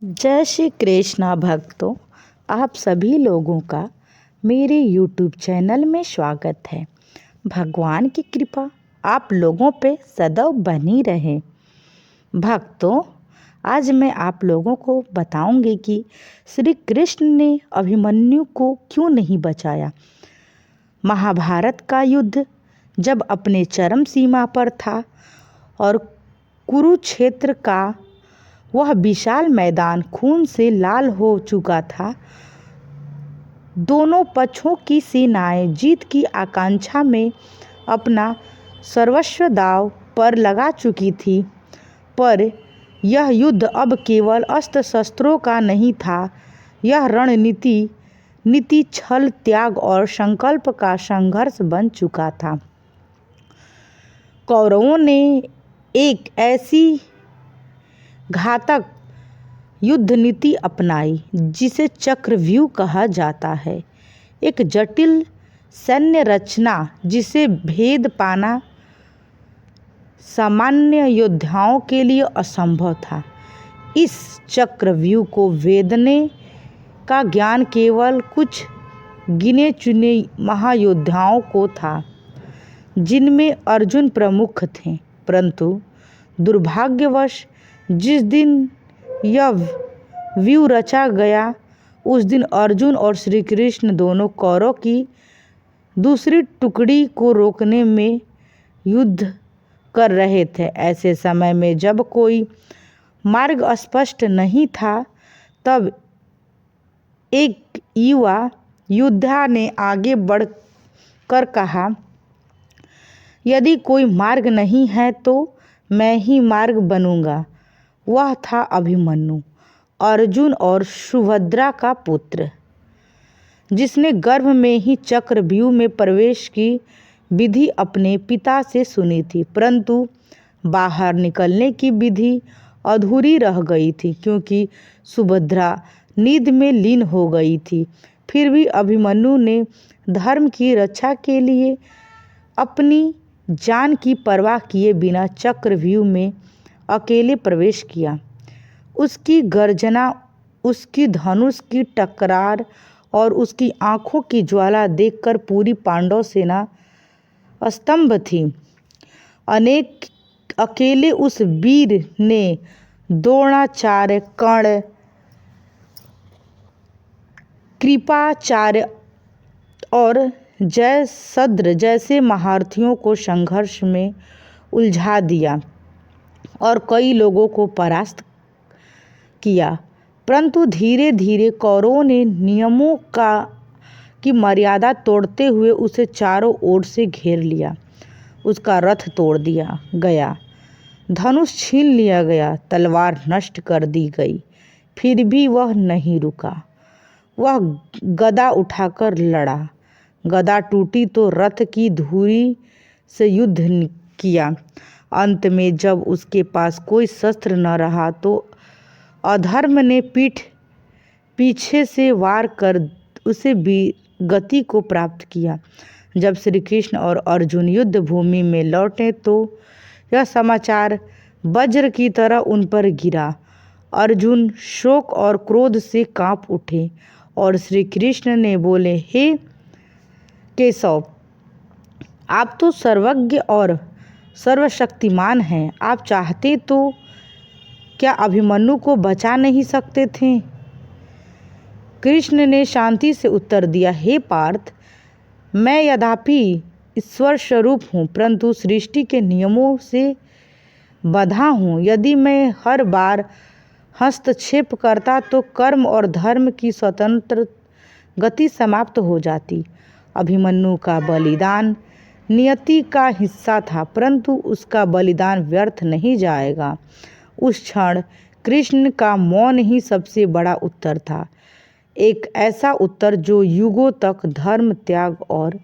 जय श्री कृष्णा भक्तों, आप सभी लोगों का मेरे YouTube चैनल में स्वागत है। भगवान की कृपा आप लोगों पे सदैव बनी रहे। भक्तों, आज मैं आप लोगों को बताऊंगी कि श्री कृष्ण ने अभिमन्यु को क्यों नहीं बचाया। महाभारत का युद्ध जब अपने चरम सीमा पर था और कुरुक्षेत्र का वह विशाल मैदान खून से लाल हो चुका था, दोनों पक्षों की सेनाएं जीत की आकांक्षा में अपना सर्वस्व दांव पर लगा चुकी थी। पर यह युद्ध अब केवल अस्त्र शस्त्रों का नहीं था, यह नीति, छल, त्याग और संकल्प का संघर्ष बन चुका था। कौरवों ने एक ऐसी घातक युद्ध नीति अपनाई जिसे चक्रव्यूह कहा जाता है। एक जटिल सैन्य रचना जिसे भेद पाना सामान्य योद्धाओं के लिए असंभव था। इस चक्रव्यूह को वेदने का ज्ञान केवल कुछ गिने चुने महायोद्धाओं को था, जिनमें अर्जुन प्रमुख थे। परंतु दुर्भाग्यवश जिस दिन यह व्यूह रचा गया, उस दिन अर्जुन और श्री कृष्ण दोनों कौरवों की दूसरी टुकड़ी को रोकने में युद्ध कर रहे थे। ऐसे समय में जब कोई मार्ग स्पष्ट नहीं था, तब एक युवा योद्धा ने आगे बढ़कर कहा, यदि कोई मार्ग नहीं है तो मैं ही मार्ग बनूंगा। वह था अभिमन्यु, अर्जुन और सुभद्रा का पुत्र, जिसने गर्भ में ही चक्रव्यूह में प्रवेश की विधि अपने पिता से सुनी थी। परंतु बाहर निकलने की विधि अधूरी रह गई थी, क्योंकि सुभद्रा नींद में लीन हो गई थी। फिर भी अभिमन्यु ने धर्म की रक्षा के लिए अपनी जान की परवाह किए बिना चक्रव्यूह में अकेले प्रवेश किया। उसकी गर्जना, उसकी धनुष की टकरार और उसकी आंखों की ज्वाला देखकर पूरी पांडव सेना स्तंभ थी। अकेले उस वीर ने द्रोणाचार्य, कर्ण, कृपाचार्य और जयद्रथ जैसे महारथियों को संघर्ष में उलझा दिया और कई लोगों को परास्त किया। परंतु धीरे धीरे कौरवों ने नियमों की मर्यादा तोड़ते हुए उसे चारों ओर से घेर लिया। उसका रथ तोड़ दिया गया, धनुष छीन लिया गया, तलवार नष्ट कर दी गई। फिर भी वह नहीं रुका। वह गदा उठाकर लड़ा। गदा टूटी तो रथ की धुरी से युद्ध किया। अंत में जब उसके पास कोई शस्त्र न रहा तो अधर्म ने पीछे से वार कर उसे गति को प्राप्त किया। जब श्री कृष्ण और अर्जुन युद्ध भूमि में लौटे तो यह समाचार वज्र की तरह उन पर गिरा। अर्जुन शोक और क्रोध से कांप उठे और श्री कृष्ण ने बोले, हे केशव, आप तो सर्वज्ञ और सर्वशक्तिमान हैं। आप चाहते तो क्या अभिमन्यु को बचा नहीं सकते थे? कृष्ण ने शांति से उत्तर दिया, हे पार्थ, मैं यद्यपि ईश्वर स्वरूप हूँ, परंतु सृष्टि के नियमों से बंधा हूँ। यदि मैं हर बार हस्तक्षेप करता तो कर्म और धर्म की स्वतंत्र गति समाप्त हो जाती। अभिमन्यु का बलिदान नियति का हिस्सा था, परंतु उसका बलिदान व्यर्थ नहीं जाएगा। उस क्षण कृष्ण का मौन ही सबसे बड़ा उत्तर था, एक ऐसा उत्तर जो युगों तक धर्म, त्याग और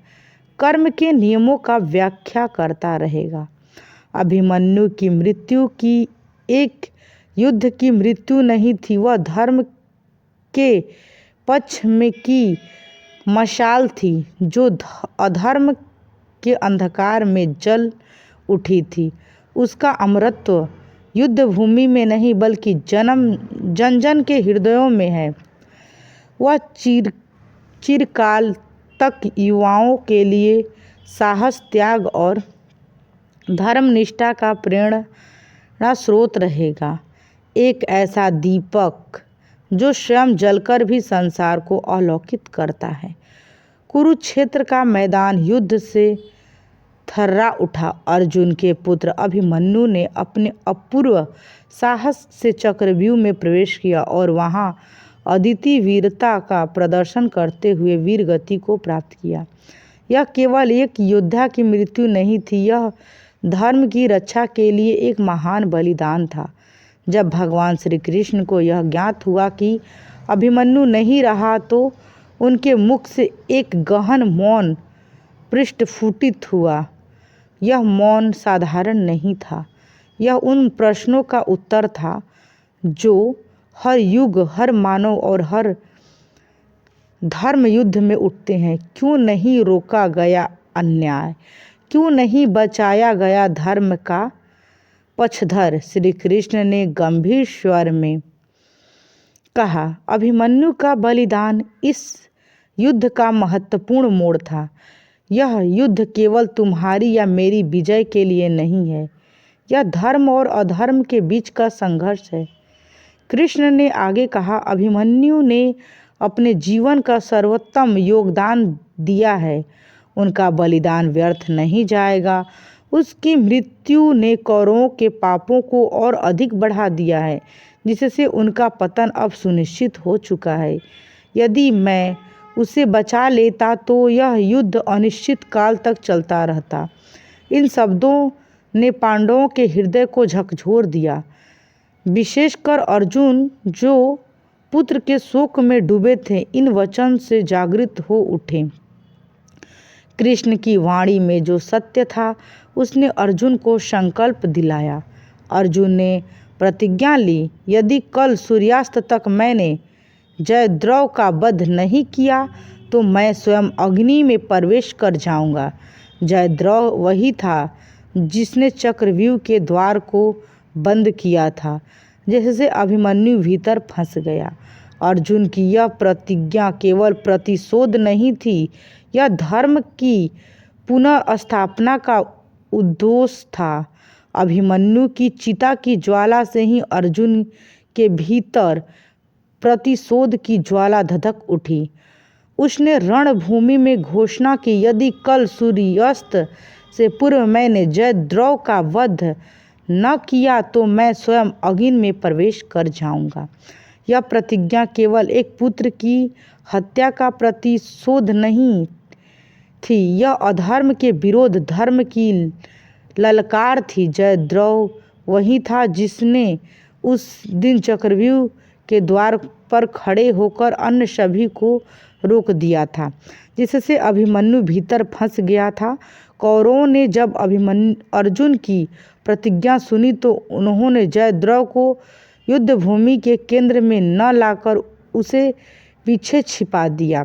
कर्म के नियमों का व्याख्या करता रहेगा। अभिमन्यु की मृत्यु की एक युद्ध की मृत्यु नहीं थी, वह धर्म के पक्ष में की मशाल थी जो अधर्म के अंधकार में जल उठी थी। उसका अमरत्व युद्ध भूमि में नहीं बल्कि जन जन के हृदयों में है। वह चिरकाल तक युवाओं के लिए साहस, त्याग और धर्मनिष्ठा का प्रेरणा स्रोत रहेगा। एक ऐसा दीपक जो स्वयं जलकर भी संसार को आलोकित करता है। कुरुक्षेत्र का मैदान युद्ध से थर्रा उठा। अर्जुन के पुत्र अभिमन्यु ने अपने अपूर्व साहस से चक्रव्यूह में प्रवेश किया और वहां अद्वितीय वीरता का प्रदर्शन करते हुए वीर गति को प्राप्त किया। यह केवल एक योद्धा की मृत्यु नहीं थी, यह धर्म की रक्षा के लिए एक महान बलिदान था। जब भगवान श्री कृष्ण को यह ज्ञात हुआ कि अभिमन्यु नहीं रहा तो उनके मुख से एक गहन मौन प्रस्फुटित हुआ। यह मौन साधारण नहीं था, यह उन प्रश्नों का उत्तर था जो हर युग, हर मानव और हर धर्म युद्ध में उठते हैं। क्यों नहीं रोका गया अन्याय? क्यों नहीं बचाया गया धर्म का पक्षधर? श्री कृष्ण ने गंभीर स्वर में कहा, अभिमन्यु का बलिदान इस युद्ध का महत्वपूर्ण मोड़ था। यह युद्ध केवल तुम्हारी या मेरी विजय के लिए नहीं है, यह धर्म और अधर्म के बीच का संघर्ष है। कृष्ण ने आगे कहा, अभिमन्यु ने अपने जीवन का सर्वोत्तम योगदान दिया है, उनका बलिदान व्यर्थ नहीं जाएगा। उसकी मृत्यु ने कौरवों के पापों को और अधिक बढ़ा दिया है, जिससे उनका पतन अब सुनिश्चित हो चुका है। यदि मैं उसे बचा लेता तो यह युद्ध अनिश्चित काल तक चलता रहता। इन शब्दों ने पांडवों के हृदय को झकझोर दिया, विशेषकर अर्जुन जो पुत्र के शोक में डूबे थे। इन वचन से जागृत हो उठे। कृष्ण की वाणी में जो सत्य था उसने अर्जुन को संकल्प दिलाया। अर्जुन ने प्रतिज्ञा ली, यदि कल सूर्यास्त तक मैंने जयद्रथ का वध नहीं किया तो मैं स्वयं अग्नि में प्रवेश कर जाऊंगा। जयद्रथ वही था जिसने चक्रव्यूह के द्वार को बंद किया था, जिससे अभिमन्यु भीतर फंस गया। अर्जुन की यह प्रतिज्ञा केवल प्रतिशोध नहीं थी, यह धर्म की पुनः स्थापना का उद्देश्य था। अभिमन्यु की चिता की ज्वाला से ही अर्जुन के भीतर प्रतिशोध की ज्वाला धधक उठी। उसने रणभूमि में घोषणा की, यदि कल सूर्यास्त से पूर्व मैंने जयद्रथ का वध न किया तो मैं स्वयं अग्नि में प्रवेश कर जाऊंगा। यह प्रतिज्ञा केवल एक पुत्र की हत्या का प्रतिशोध नहीं थी, यह अधर्म के विरोध धर्म की ललकार थी। जयद्रथ वही था जिसने उस दिन चक्रव्यूह के द्वार पर खड़े होकर अन्य सभी को रोक दिया था, जिससे अभिमन्यु भीतर फंस गया था। कौरवों ने जब अर्जुन की प्रतिज्ञा सुनी तो उन्होंने जयद्रथ को युद्ध भूमि के केंद्र में न लाकर उसे पीछे छिपा दिया।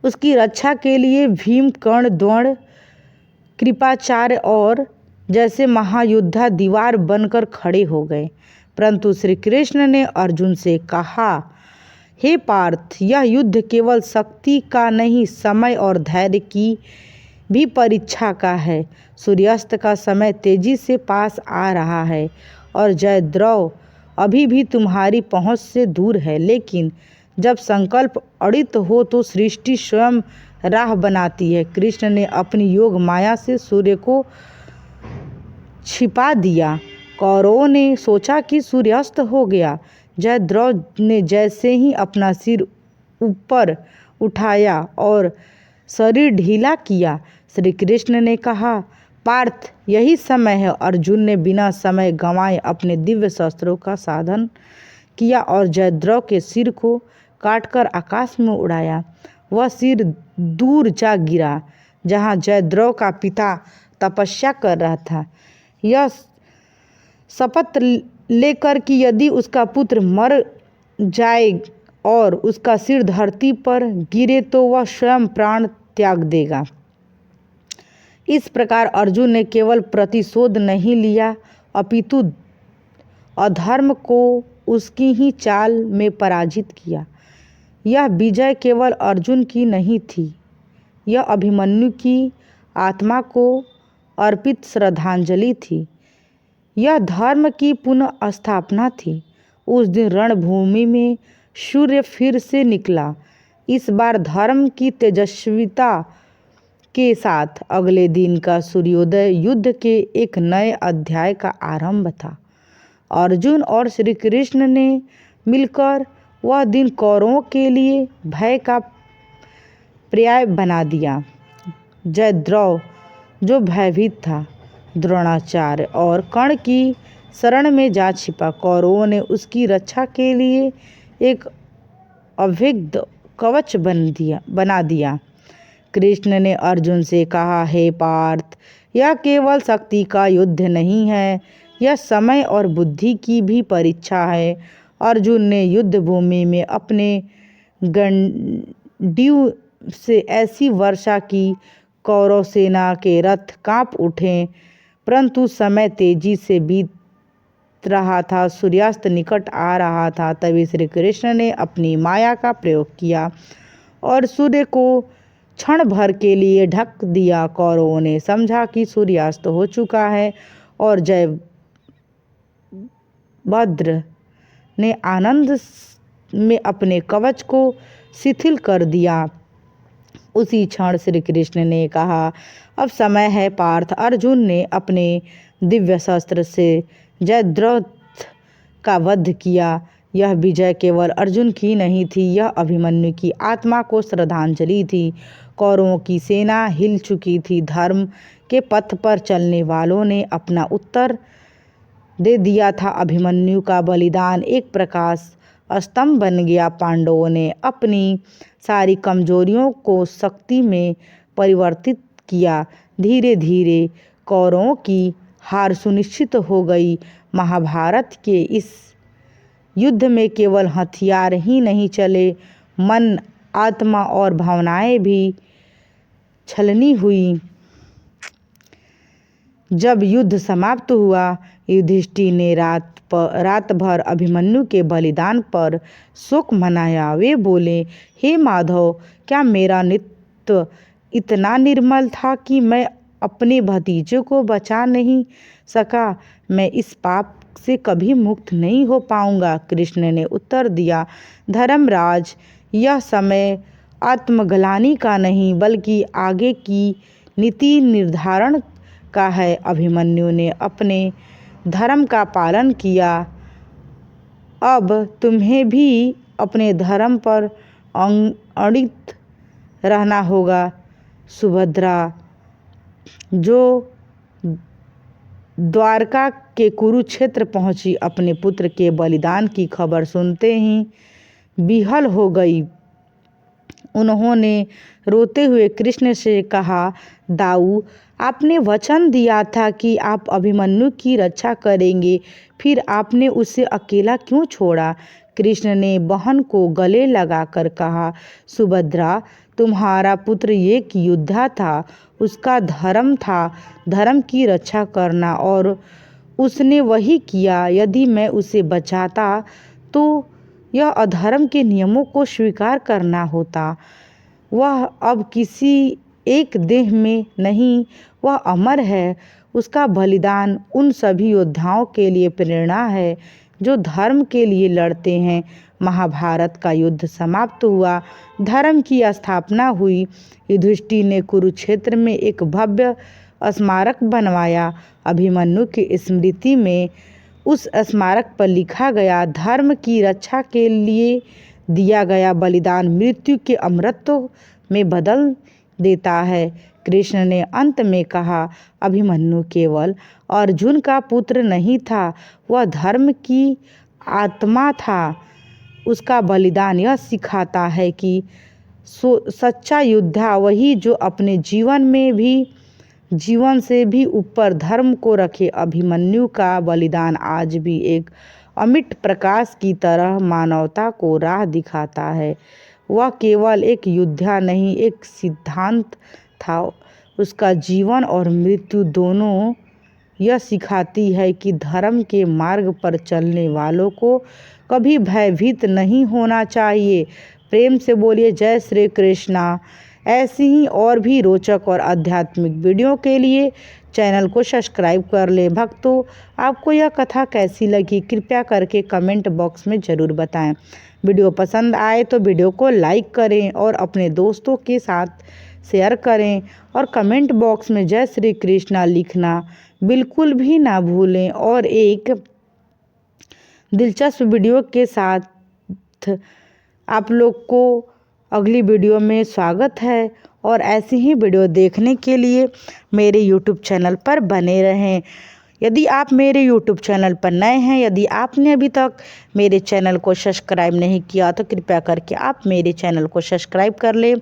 उसकी रक्षा के लिए भीम, कर्ण, द्रोण, कृपाचार्य और जैसे महायोद्धा दीवार बनकर खड़े हो गए। परंतु श्री कृष्ण ने अर्जुन से कहा, हे पार्थ, यह युद्ध केवल शक्ति का नहीं, समय और धैर्य की भी परीक्षा का है। सूर्यास्त का समय तेजी से पास आ रहा है और जयद्रथ अभी भी तुम्हारी पहुंच से दूर है, लेकिन जब संकल्प अड़ित हो तो सृष्टि स्वयं राह बनाती है। कृष्ण ने अपनी योग माया से सूर्य को छिपा दिया। कौरवों ने सोचा कि सूर्यास्त हो गया। जयद्रथ ने जैसे ही अपना सिर ऊपर उठाया और शरीर ढीला किया, श्री कृष्ण ने कहा, पार्थ, यही समय है। अर्जुन ने बिना समय गंवाए अपने दिव्य शस्त्रों का साधन किया और जयद्रथ के सिर को काटकर आकाश में उड़ाया। वह सिर दूर जा गिरा जहाँ जयद्रथ का पिता तपस्या कर रहा था। यह शपथ लेकर कि यदि उसका पुत्र मर जाए और उसका सिर धरती पर गिरे तो वह स्वयं प्राण त्याग देगा। इस प्रकार अर्जुन ने केवल प्रतिशोध नहीं लिया, अपितु अधर्म को उसकी ही चाल में पराजित किया। यह विजय केवल अर्जुन की नहीं थी, यह अभिमन्यु की आत्मा को अर्पित श्रद्धांजलि थी। यह धर्म की पुनः स्थापना थी। उस दिन रणभूमि में सूर्य फिर से निकला। इस बार धर्म की तेजस्विता के साथ अगले दिन का सूर्योदय युद्ध के एक नए अध्याय का आरंभ था। अर्जुन और श्री कृष्ण ने मिलकर वह दिन कौरवों के लिए भय का पर्याय बना दिया। जयद्रथ जो भयभीत था, द्रोणाचार्य और कर्ण की शरण में जा छिपा। कौरवों ने उसकी रक्षा के लिए एक अभेद्य कवच बना दिया। कृष्ण ने अर्जुन से कहा, हे पार्थ, यह केवल शक्ति का युद्ध नहीं है, यह समय और बुद्धि की भी परीक्षा है। अर्जुन ने युद्ध भूमि में अपने गंडीव से ऐसी वर्षा की, कौरव सेना के रथ कांप उठे। परंतु समय तेजी से बीत रहा था, सूर्यास्त निकट आ रहा था। तभी श्री कृष्ण ने अपनी माया का प्रयोग किया और सूर्य को क्षण भर के लिए ढक दिया। कौरवों ने समझा कि सूर्यास्त हो चुका है और जयभद्र ने आनंद में अपने कवच को शिथिल कर दिया। उसी क्षण श्री कृष्ण ने कहा, अब समय है पार्थ। अर्जुन ने अपने दिव्य शस्त्र से जयद्रथ का वध किया। यह विजय केवल अर्जुन की नहीं थी, यह अभिमन्यु की आत्मा को श्रद्धांजलि थी। कौरवों की सेना हिल चुकी थी। धर्म के पथ पर चलने वालों ने अपना उत्तर दे दिया था। अभिमन्यु का बलिदान एक प्रकाश स्तंभ बन गया। पांडवों ने अपनी सारी कमजोरियों को शक्ति में परिवर्तित किया। धीरे धीरे कौरवों की हार सुनिश्चित हो गई। महाभारत के इस युद्ध में केवल हथियार ही नहीं चले, मन, आत्मा और भावनाएं भी छलनी हुई। जब युद्ध समाप्त हुआ, युधिष्ठिर ने रात भर अभिमन्यु के बलिदान पर शोक मनाया। वे बोले, हे माधव, क्या मेरा नित्य इतना निर्मल था कि मैं अपने भतीजे को बचा नहीं सका? मैं इस पाप से कभी मुक्त नहीं हो पाऊंगा। कृष्ण ने उत्तर दिया, धर्मराज, यह समय आत्मग्लानि का नहीं बल्कि आगे की नीति निर्धारण का है। अभिमन्यु ने अपने धर्म का पालन किया। अब तुम्हें भी अपने धर्म पर अड़िग रहना होगा। सुभद्रा, जो द्वारका के कुरुक्षेत्र पहुंची, अपने पुत्र के बलिदान की खबर सुनते ही विह्वल हो गई। उन्होंने रोते हुए कृष्ण से कहा, दाऊ, आपने वचन दिया था कि आप अभिमन्यु की रक्षा करेंगे, फिर आपने उसे अकेला क्यों छोड़ा? कृष्ण ने बहन को गले लगाकर कहा, सुभद्रा, तुम्हारा पुत्र एक योद्धा था, उसका धर्म था धर्म की रक्षा करना और उसने वही किया। यदि मैं उसे बचाता तो यह अधर्म के नियमों को स्वीकार करना होता। वह अब किसी एक देह में नहीं, वह अमर है। उसका बलिदान उन सभी योद्धाओं के लिए प्रेरणा है जो धर्म के लिए लड़ते हैं। महाभारत का युद्ध समाप्त हुआ, धर्म की स्थापना हुई। युधिष्ठिर ने कुरुक्षेत्र में एक भव्य स्मारक बनवाया। अभिमन्यु की स्मृति में उस स्मारक पर लिखा गया, धर्म की रक्षा के लिए दिया गया बलिदान मृत्यु के अमरत्व में बदल देता है। कृष्ण ने अंत में कहा, अभिमन्यु केवल अर्जुन का पुत्र नहीं था, वह धर्म की आत्मा था। उसका बलिदान यह सिखाता है कि सच्चा योद्धा वही जो अपने जीवन से भी ऊपर धर्म को रखे। अभिमन्यु का बलिदान आज भी एक अमिट प्रकाश की तरह मानवता को राह दिखाता है। वह केवल एक योद्धा नहीं, एक सिद्धांत था। उसका जीवन और मृत्यु दोनों यह सिखाती है कि धर्म के मार्ग पर चलने वालों को कभी भयभीत नहीं होना चाहिए। प्रेम से बोलिए जय श्री कृष्णा। ऐसी ही और भी रोचक और आध्यात्मिक वीडियो के लिए चैनल को सब्सक्राइब कर लें। भक्तों, आपको यह कथा कैसी लगी कृपया करके कमेंट बॉक्स में ज़रूर बताएं। वीडियो पसंद आए तो वीडियो को लाइक करें और अपने दोस्तों के साथ शेयर करें और कमेंट बॉक्स में जय श्री कृष्णा लिखना बिल्कुल भी ना भूलें। और एक दिलचस्प वीडियो के साथ आप लोग को अगली वीडियो में स्वागत है और ऐसी ही वीडियो देखने के लिए मेरे YouTube चैनल पर बने रहें। यदि आप मेरे YouTube चैनल पर नए हैं, यदि आपने अभी तक मेरे चैनल को सब्सक्राइब नहीं किया तो कृपया करके आप मेरे चैनल को सब्सक्राइब कर लें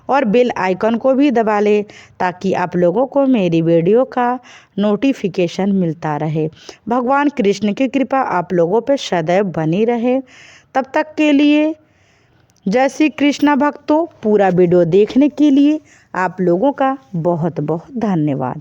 और बेल आइकन को भी दबा लें ताकि आप लोगों को मेरी वीडियो का नोटिफिकेशन मिलता रहे। भगवान कृष्ण की कृपा आप लोगों पर सदैव बनी रहे। तब तक के लिए जय श्री कृष्णा। भक्तों, पूरा वीडियो देखने के लिए आप लोगों का बहुत बहुत धन्यवाद।